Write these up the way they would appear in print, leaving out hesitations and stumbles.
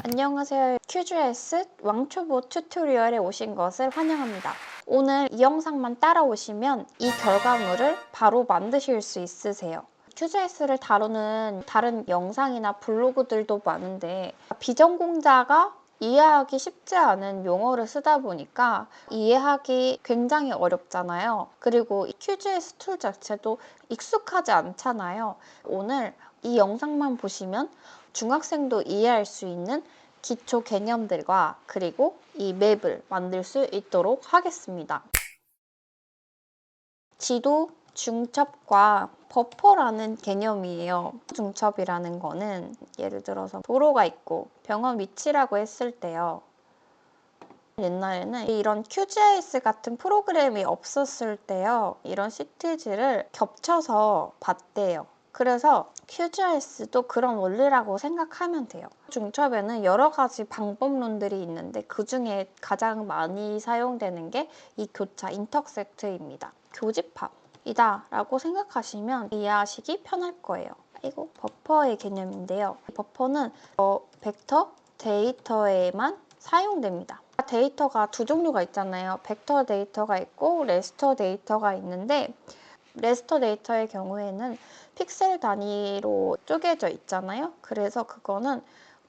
안녕하세요. 큐즈에스 왕초보 튜토리얼에 오신 것을 환영합니다. 오늘 이 영상만 따라오시면 이 결과물을 바로 만드실 수 있으세요. 큐즈에스를 다루는 다른 영상이나 블로그들도 많은데 비전공자가 이해하기 쉽지 않은 용어를 쓰다 보니까 이해하기 굉장히 어렵잖아요. 그리고 이 큐즈에스 툴 자체도 익숙하지 않잖아요. 오늘 이 영상만 보시면 중학생도 이해할 수 있는 기초 개념들과 그리고 이 맵을 만들 수 있도록 하겠습니다. 지도, 중첩과 버퍼라는 개념이에요. 중첩이라는 거는 예를 들어서 도로가 있고 병원 위치라고 했을 때요. 옛날에는 이런 QGIS 같은 프로그램이 없었을 때요. 이런 시트지를 겹쳐서 봤대요. 그래서 QGIS도 그런 원리라고 생각하면 돼요. 중첩에는 여러 가지 방법론들이 있는데 그 중에 가장 많이 사용되는 게 이 교차 인터섹트입니다. 교집합이다 라고 생각하시면 이해하시기 편할 거예요. 이거 버퍼의 개념인데요. 버퍼는 벡터 데이터에만 사용됩니다. 데이터가 두 종류가 있잖아요. 벡터 데이터가 있고 레스터 데이터가 있는데 레스터 데이터의 경우에는 픽셀 단위로 쪼개져 있잖아요. 그래서 그거는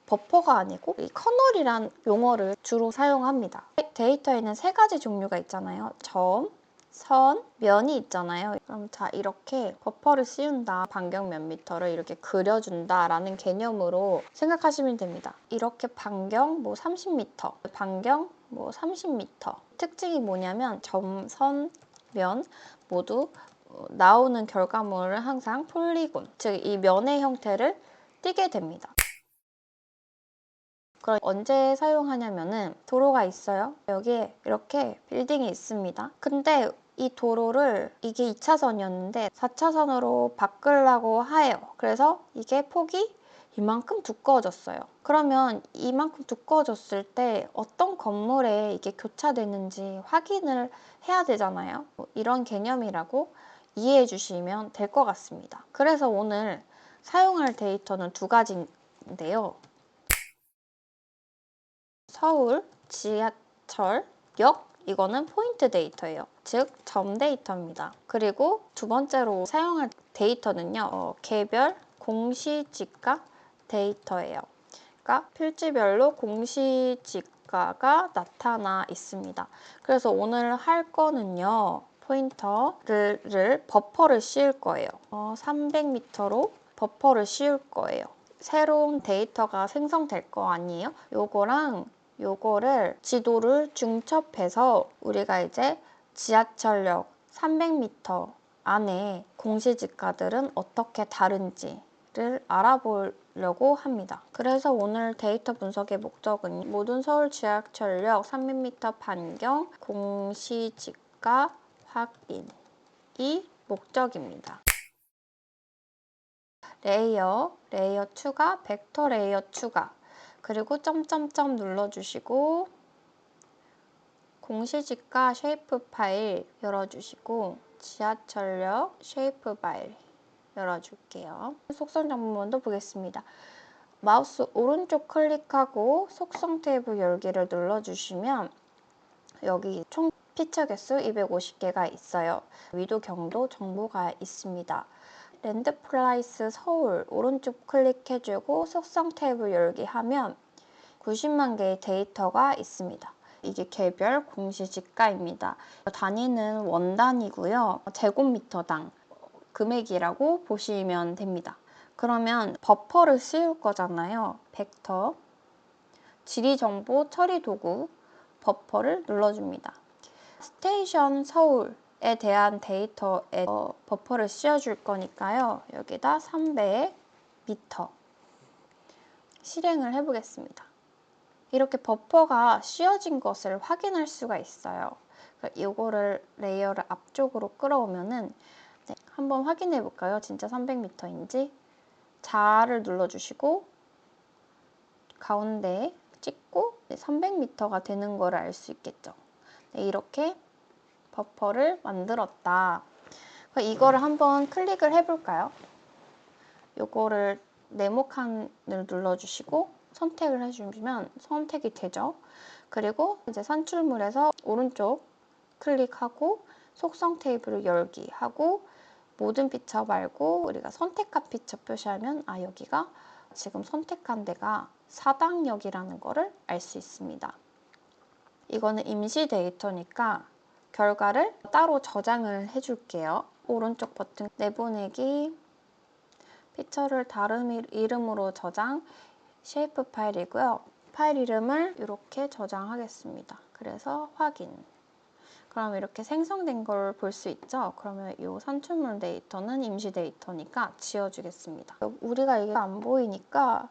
버퍼가 아니고 이 커널이란 용어를 주로 사용합니다. 데이터에는 세 가지 종류가 있잖아요. 점, 선, 면이 있잖아요. 그럼 자, 이렇게 버퍼를 씌운다, 반경 몇 미터를 이렇게 그려준다 라는 개념으로 생각하시면 됩니다. 이렇게 반경 뭐 30m, 반경 뭐 30m. 특징이 뭐냐면 점, 선, 면 모두 나오는 결과물은 항상 폴리곤, 즉 이 면의 형태를 띠게 됩니다. 그럼 언제 사용하냐면은 도로가 있어요. 여기에 이렇게 빌딩이 있습니다. 근데 이 도로를 이게 2차선이었는데 4차선으로 바꾸려고 해요. 그래서 이게 폭이 이만큼 두꺼워졌어요. 그러면 이만큼 두꺼워졌을 때 어떤 건물에 이게 교차되는지 확인을 해야 되잖아요. 이런 개념이라고 이해해 주시면 될 것 같습니다. 그래서 오늘 사용할 데이터는 두 가지인데요. 서울 지하철역 이거는 포인트 데이터예요. 즉 점 데이터입니다. 그리고 두 번째로 사용할 데이터는요. 개별 공시지가 데이터예요. 그러니까 필지별로 공시지가가 나타나 있습니다. 그래서 오늘 할 거는요. 포인터를 버퍼를 씌울 거예요. 300m로 버퍼를 씌울 거예요. 새로운 데이터가 생성될 거 아니에요? 요거를 지도를 중첩해서 우리가 이제 지하철역 300m 안에 공시지가들은 어떻게 다른지를 알아보려고 합니다. 그래서 오늘 데이터 분석의 목적은 모든 서울 지하철역 300m 반경 공시지가 확인이 목적입니다. 레이어 추가, 벡터 레이어 추가, 그리고 점점점 눌러주시고 공시지가 쉐이프 파일 열어주시고 지하철역 쉐이프 파일 열어줄게요. 속성 정보문도 보겠습니다. 마우스 오른쪽 클릭하고 속성 탭 열기를 눌러주시면 여기 총 피처 개수 250개가 있어요. 위도 경도 정보가 있습니다. 랜드 플라이스 서울 오른쪽 클릭해주고 속성 탭을 열기 하면 90만 개의 데이터가 있습니다. 이게 개별 공시지가입니다. 단위는 원단위고요. 제곱미터당 금액이라고 보시면 됩니다. 그러면 버퍼를 씌울 거잖아요. 벡터, 지리정보 처리 도구, 버퍼를 눌러줍니다. 스테이션 서울에 대한 데이터에 버퍼를 씌워줄 거니까요. 여기다 300m 실행을 해보겠습니다. 이렇게 버퍼가 씌워진 것을 확인할 수가 있어요. 이거를 레이어를 앞쪽으로 끌어오면은 한번 확인해 볼까요? 진짜 300m인지. 자를 눌러주시고 가운데 찍고 300m가 되는 걸 알 수 있겠죠. 이렇게 버퍼를 만들었다. 이거를 한번 클릭을 해볼까요? 이거를 네모칸을 눌러주시고 선택을 해주면 선택이 되죠. 그리고 이제 산출물에서 오른쪽 클릭하고 속성 테이블을 열기 하고 모든 피처 말고 우리가 선택한 피처 표시하면 여기가 지금 선택한 데가 4당역이라는 거를 알 수 있습니다. 이거는 임시 데이터니까 결과를 따로 저장을 해줄게요. 오른쪽 버튼 내보내기, 피처를 다른 이름으로 저장, 쉐이프 파일이고요. 파일 이름을 이렇게 저장하겠습니다. 그래서 확인. 그럼 이렇게 생성된 걸 볼 수 있죠? 그러면 이 산출물 데이터는 임시 데이터니까 지워주겠습니다. 우리가 이게 안 보이니까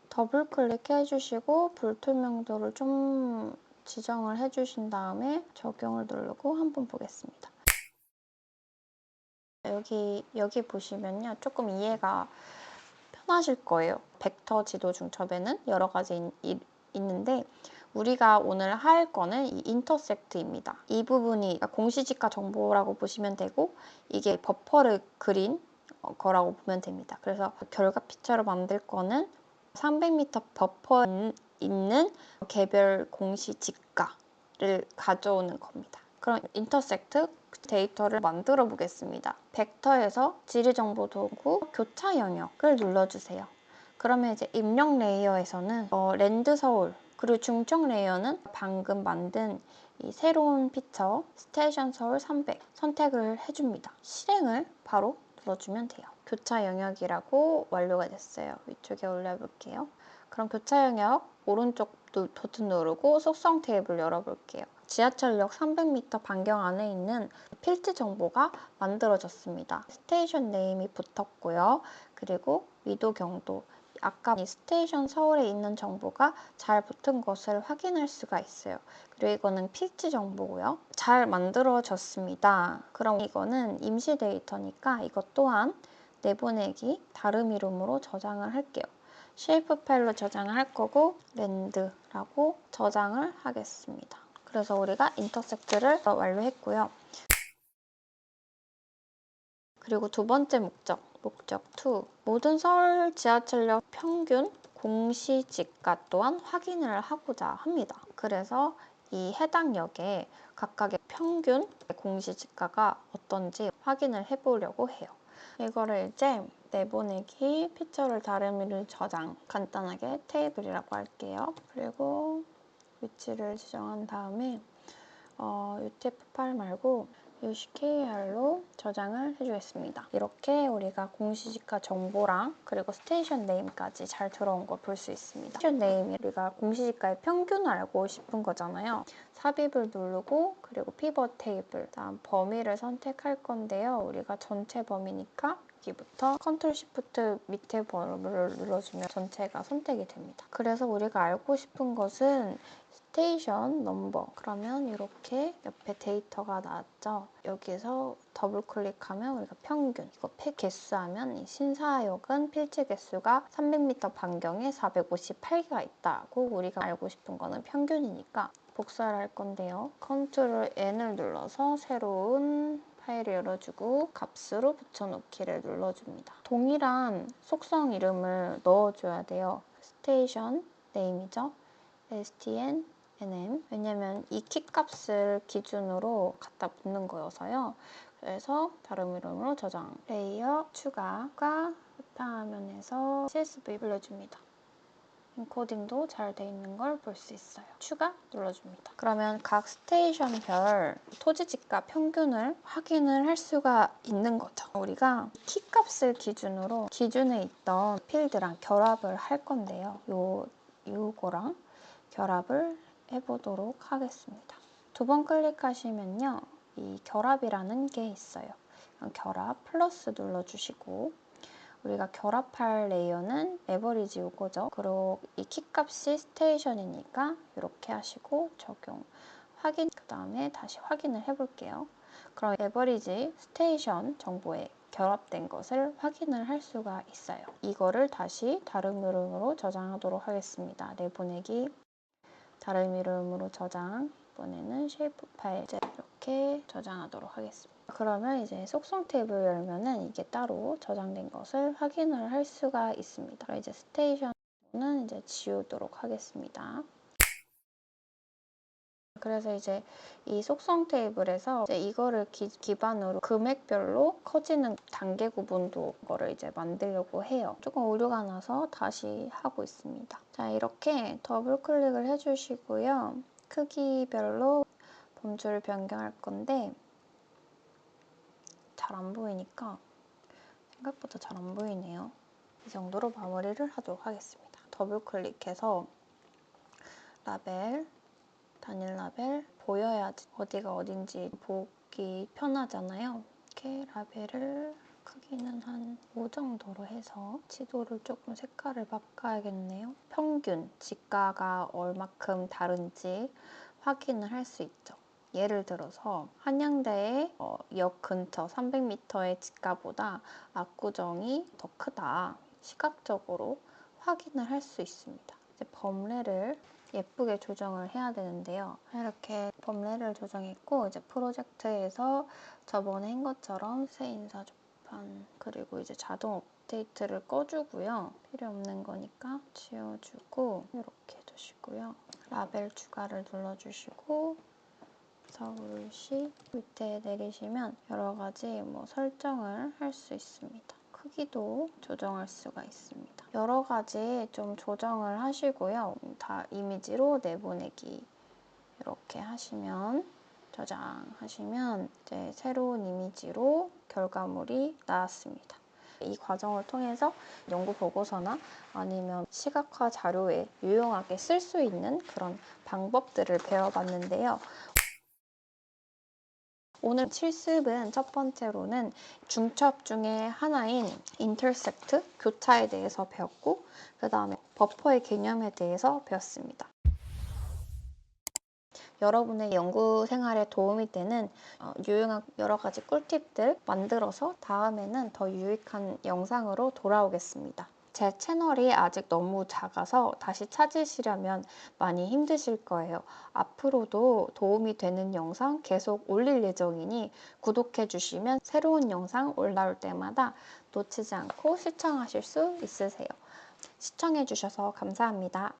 더블 클릭해 주시고 불투명도를 좀 지정을 해주신 다음에 적용을 누르고 한번 보겠습니다. 여기 보시면요. 조금 이해가 편하실 거예요. 벡터 지도 중첩에는 여러 가지 있는데 우리가 오늘 할 거는 이 인터섹트입니다. 이 부분이 공시지가 정보라고 보시면 되고 이게 버퍼를 그린 거라고 보면 됩니다. 그래서 결과 피처를 만들 거는 300m 버퍼 있는 개별 공시지가를 가져오는 겁니다. 그럼 인터섹트 데이터를 만들어 보겠습니다. 벡터에서 지리정보 도구 교차 영역을 눌러주세요. 그러면 이제 입력 레이어에서는 랜드 서울 그리고 중청 레이어는 방금 만든 이 새로운 피처 스테이션 서울 300 선택을 해줍니다. 실행을 바로 눌러주면 돼요. 교차 영역이라고 완료가 됐어요. 위쪽에 올려볼게요. 그럼 교차 영역 오른쪽 버튼 누르고 속성 테이블 열어볼게요. 지하철역 300m 반경 안에 있는 필드 정보가 만들어졌습니다. 스테이션 네임이 붙었고요. 그리고 위도 경도 아까 이 스테이션 서울에 있는 정보가 잘 붙은 것을 확인할 수가 있어요. 그리고 이거는 필지 정보고요. 잘 만들어졌습니다. 그럼 이거는 임시 데이터니까 이것 또한 내보내기 다른 이름으로 저장을 할게요. 쉐이프 파일로 저장을 할 거고 랜드라고 저장을 하겠습니다. 그래서 우리가 인터섹트를 완료했고요. 그리고 두 번째 목적 2. 모든 서울 지하철역 평균 공시지가 또한 확인을 하고자 합니다. 그래서 이 해당 역에 각각의 평균 공시지가가 어떤지 확인을 해보려고 해요. 이거를 이제 내보내기, 피처를 다루미를 저장, 간단하게 테이블이라고 할게요. 그리고 위치를 지정한 다음에 UTF 파일 말고 UCKR로 저장을 해주겠습니다. 이렇게 우리가 공시지가 정보랑 그리고 스테이션 네임까지 잘 들어온 걸 볼 수 있습니다. 스테이션 네임이 우리가 공시지가의 평균을 알고 싶은 거잖아요. 삽입을 누르고 그리고 피벗 테이블, 다음 범위를 선택할 건데요. 우리가 전체 범위니까 여기부터 컨트롤 시프트 밑에 번호를 눌러주면 전체가 선택이 됩니다. 그래서 우리가 알고 싶은 것은 스테이션 넘버. 그러면 이렇게 옆에 데이터가 나왔죠. 여기서 더블 클릭하면 우리가 평균, 이거 개수하면 이 신사역은 필지 개수가 300m 반경에 458개가 있다고 우리가 알고 싶은 거는 평균이니까 복사를 할 건데요. 컨트롤 N을 눌러서 새로운 파일을 열어주고 값으로 붙여넣기를 눌러줍니다. 동일한 속성 이름을 넣어줘야 돼요. 스테이션 네임이죠. stn nm 왜냐면 이 키 값을 기준으로 갖다 붙는 거여서요. 그래서 다른 이름으로 저장 레이어 추가가 화면에서 CSV 불러줍니다. 인코딩도 잘 돼 있는 걸 볼 수 있어요. 추가 눌러줍니다. 그러면 각 스테이션별 토지지가 평균을 확인을 할 수가 있는 거죠. 우리가 키 값을 기준으로 기존에 있던 필드랑 결합을 할 건데요. 요거랑 결합을 해보도록 하겠습니다. 두 번 클릭하시면요. 이 결합이라는 게 있어요. 결합 플러스 눌러주시고 우리가 결합할 레이어는 에버리지 요거죠. 그리고 이 키값이 스테이션이니까 이렇게 하시고 적용, 확인, 그 다음에 다시 확인을 해볼게요. 그럼 에버리지 스테이션 정보에 결합된 것을 확인을 할 수가 있어요. 이거를 다시 다른 이름으로 저장하도록 하겠습니다. 내보내기, 다른 이름으로 저장, 이번에는 쉐이프 파일 이렇게 저장하도록 하겠습니다. 그러면 이제 속성 탭을 열면은 이게 따로 저장된 것을 확인을 할 수가 있습니다. 그럼 이제 스테이션 는 이제 지우도록 하겠습니다. 그래서 이제 이 속성 테이블에서 이제 이거를 기반으로 금액별로 커지는 단계 구분도 거를 이제 만들려고 해요. 조금 오류가 나서 다시 하고 있습니다. 자, 이렇게 더블 클릭을 해주시고요. 크기별로 범주를 변경할 건데 잘 안 보이니까 생각보다 잘 안 보이네요. 이 정도로 마무리를 하도록 하겠습니다. 더블 클릭해서 라벨, 단일 라벨 보여야지 어디가 어딘지 보기 편하잖아요. 이렇게 라벨을 크기는 한 5 정도로 해서 지도를 조금 색깔을 바꿔야겠네요. 평균 지가가 얼마큼 다른지 확인을 할 수 있죠. 예를 들어서 한양대의 역 근처 300m의 지가보다 압구정이 더 크다. 시각적으로 확인을 할 수 있습니다. 이제 범례를 예쁘게 조정을 해야 되는데요. 이렇게 범례를 조정했고 이제 프로젝트에서 저번에 한 것처럼 새 인사 조판 그리고 이제 자동 업데이트를 꺼주고요. 필요 없는 거니까 지워주고 이렇게 해주시고요. 라벨 추가를 눌러주시고 서울시 밑에 내리시면 여러 가지 설정을 할 수 있습니다. 크기도 조정할 수가 있습니다. 여러 가지 좀 조정을 하시고요. 다 이미지로 내보내기 이렇게 하시면 저장하시면 이제 새로운 이미지로 결과물이 나왔습니다. 이 과정을 통해서 연구 보고서나 아니면 시각화 자료에 유용하게 쓸 수 있는 그런 방법들을 배워봤는데요. 오늘 실습은 첫 번째로는 중첩 중에 하나인 인터셉트, 교차에 대해서 배웠고 그 다음에 버퍼의 개념에 대해서 배웠습니다. 여러분의 연구 생활에 도움이 되는 유용한 여러 가지 꿀팁들 만들어서 다음에는 더 유익한 영상으로 돌아오겠습니다. 제 채널이 아직 너무 작아서 다시 찾으시려면 많이 힘드실 거예요. 앞으로도 도움이 되는 영상 계속 올릴 예정이니 구독해주시면 새로운 영상 올라올 때마다 놓치지 않고 시청하실 수 있으세요. 시청해주셔서 감사합니다.